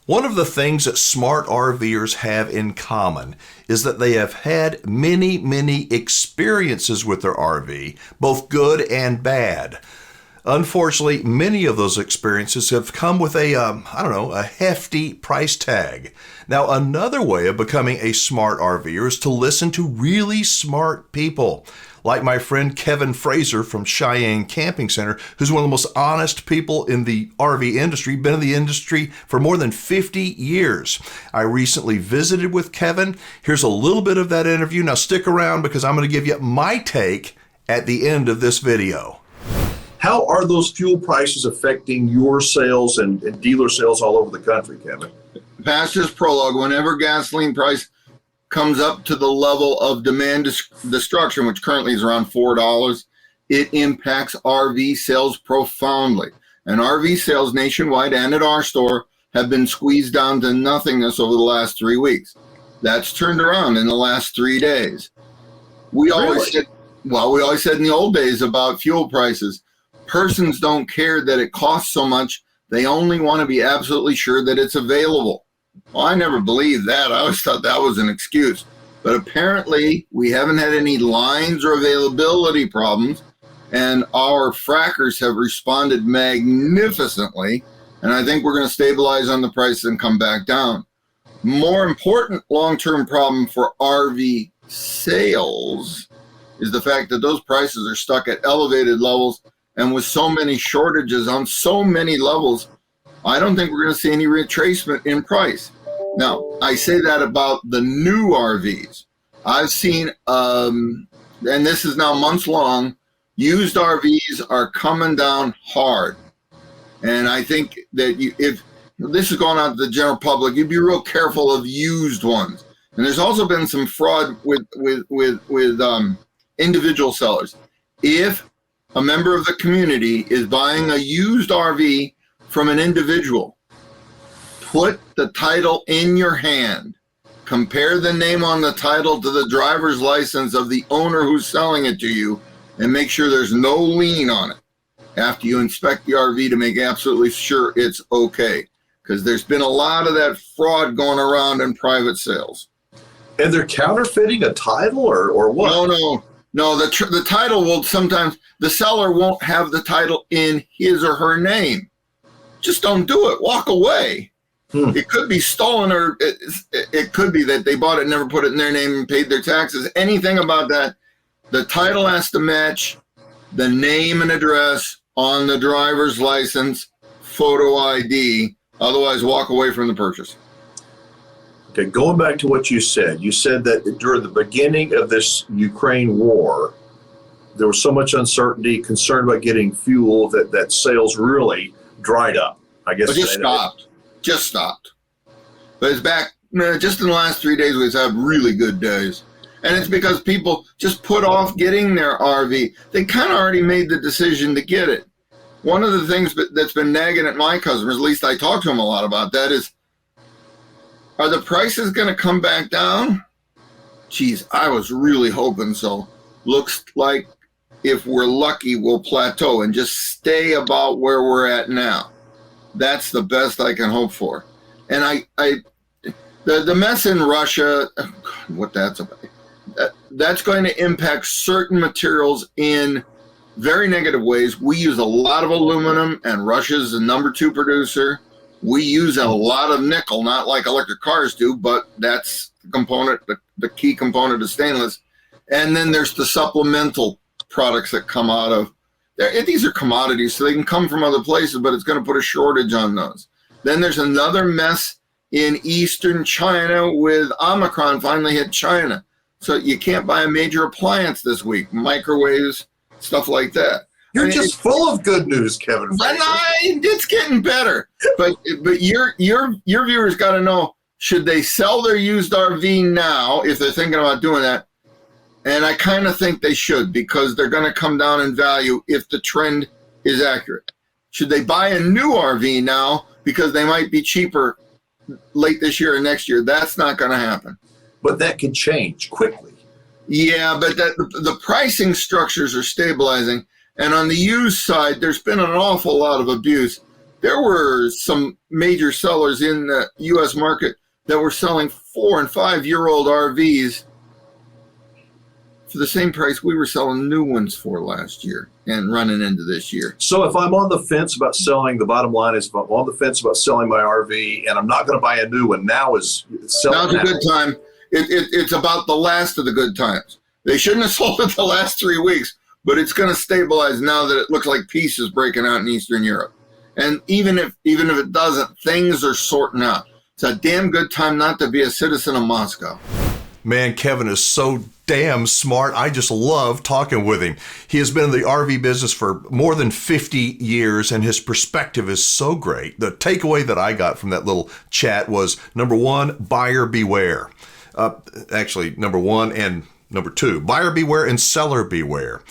One of the things that smart RVers have in common is that they have had many, many experiences with their RV, both good and bad. Unfortunately, many of those experiences have come with a hefty price tag. Now, another way of becoming a smart RVer is to listen to really smart people, like my friend Kevin Frazer from Cheyenne CampingCenter, who's one of the most honest people in the RV industry, been in the industry for more than 50 years. I recently visited with Kevin. Here's a little bit of that interview. Now stick around because I'm going to give you my take at the end of this video. How are those fuel prices affecting your sales and dealer sales all over the country, Kevin? Past this prologue, whenever gasoline price comes up to the level of demand destruction, which currently is around $4, it impacts RV sales profoundly. And RV sales nationwide and at our store have been squeezed down to nothingness over the last 3 weeks. That's turned around in the last 3 days. We always said in the old days about fuel prices, persons don't care that it costs so much. They only want to be absolutely sure that it's available. Well, I never believed that. I always thought that was an excuse. But apparently, we haven't had any lines or availability problems, and our frackers have responded magnificently, and I think we're going to stabilize on the price and come back down. More important long-term problem for RV sales is the fact that those prices are stuck at elevated levels, and with so many shortages on so many levels, I don't think we're going to see any retracement in price. Now, I say that about the new RVs. I've seen, and this is now months long, used RVs are coming down hard. And I think that if this is going out to the general public, you'd be real careful of used ones. And there's also been some fraud with individual sellers. If a member of the community is buying a used RV from an individual, put the title in your hand. Compare the name on the title to the driver's license of the owner who's selling it to you, and make sure there's no lien on it after you inspect the RV to make absolutely sure it's okay. Because there's been a lot of that fraud going around in private sales. And they're counterfeiting a title or what? No, the title will sometimes, the seller won't have the title in his or her name. Just don't do it. Walk away. It could be stolen, or it could be that they bought it and never put it in their name and paid their taxes. Anything about that, the title has to match the name and address on the driver's license, photo ID. Otherwise, walk away from the purchase. Okay, going back to what you said that during the beginning of this Ukraine war, there was so much uncertainty, concern about getting fuel that sales really dried up. I guess just stopped. But it's back. Just in the last 3 days, we've had really good days. And it's because people just put off getting their RV. They kind of already made the decision to get it. One of the things that's been nagging at my customers, at least I talk to them a lot about that, is, are the prices going to come back down? Geez, I was really hoping so. Looks like if we're lucky, we'll plateau and just stay about where we're at now. That's the best I can hope for. And the mess in Russia, what that's about, that's going to impact certain materials in very negative ways. We use a lot of aluminum, and Russia's the number 2 producer. We use a lot of nickel, not like electric cars do, but that's the component, the key component of stainless. And then there's the supplemental products that come out of there. These are commodities, so they can come from other places, but it's going to put a shortage on those. Then there's another mess in eastern China with Omicron finally hit China. So you can't buy a major appliance this week, microwaves, stuff like that. You're just full of good news, Kevin. It's getting better. But your viewers got to know, should they sell their used RV now if they're thinking about doing that? And I kind of think they should, because they're going to come down in value if the trend is accurate. Should they buy a new RV now because they might be cheaper late this year or next year? That's not going to happen. But that could change quickly. Yeah, but the pricing structures are stabilizing. And on the used side, there's been an awful lot of abuse. There were some major sellers in the U.S. market that were selling 4 and 5 year old RVs for the same price we were selling new ones for last year and running into this year. So if I'm on the fence about selling, the bottom line is if I'm on the fence about selling my RV and I'm not going to buy a new one, now's a good time. It's about the last of the good times. They shouldn't have sold it the last 3 weeks, but it's going to stabilize now that it looks like peace is breaking out in Eastern Europe. And even if it doesn't, things are sorting out. It's a damn good time not to be a citizen of Moscow. Man, Kevin is so damn smart. I just love talking with him. He has been in the RV business for more than 50 years, and his perspective is so great. The takeaway that I got from that little chat was, number one, buyer beware. Actually, number one and number two, buyer beware and seller beware.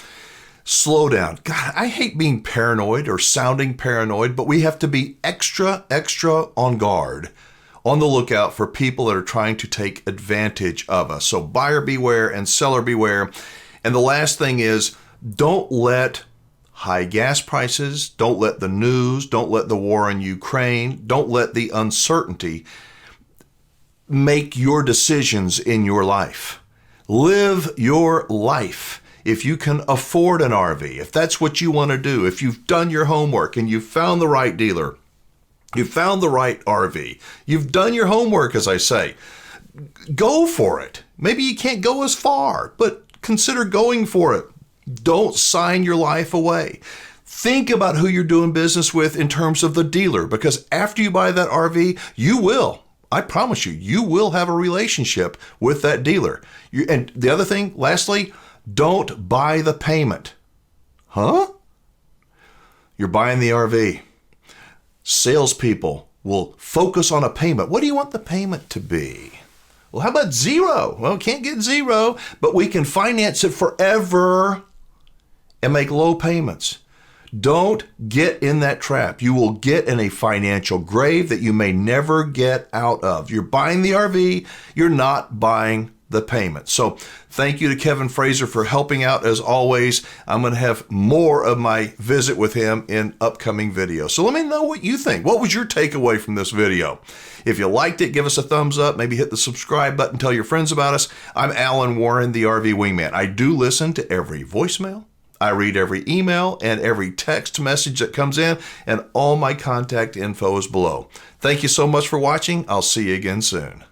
Slow down. God, I hate being paranoid or sounding paranoid, but we have to be extra on guard, on the lookout for people that are trying to take advantage of us. So buyer beware and seller beware. And the last thing is, don't let high gas prices, don't let the news, don't let the war in Ukraine, don't let the uncertainty make your decisions in your life. Live your life. If you can afford an RV, if that's what you want to do, if you've done your homework and you've found the right dealer, you found the right RV, you've done your homework, as I say, go for it. Maybe you can't go as far, but consider going for it. Don't sign your life away. Think about who you're doing business with in terms of the dealer, because after you buy that RV, I promise you will have a relationship with that dealer. And the other thing, lastly, don't buy the payment. Huh? You're buying the RV. Salespeople will focus on a payment. What do you want the payment to be? Well, how about zero? Well, can't get zero, but we can finance it forever and make low payments. Don't get in that trap. You will get in a financial grave that you may never get out of. You're buying the RV, you're not buying the payment. So thank you to Kevin Frazer for helping out as always. I'm going to have more of my visit with him in upcoming videos. So let me know what you think. What was your takeaway from this video? If you liked it, give us a thumbs up, maybe hit the subscribe button, tell your friends about us. I'm Alan Warren, the RV Wingman. I do listen to every voicemail. I read every email and every text message that comes in, and all my contact info is below. Thank you so much for watching. I'll see you again soon.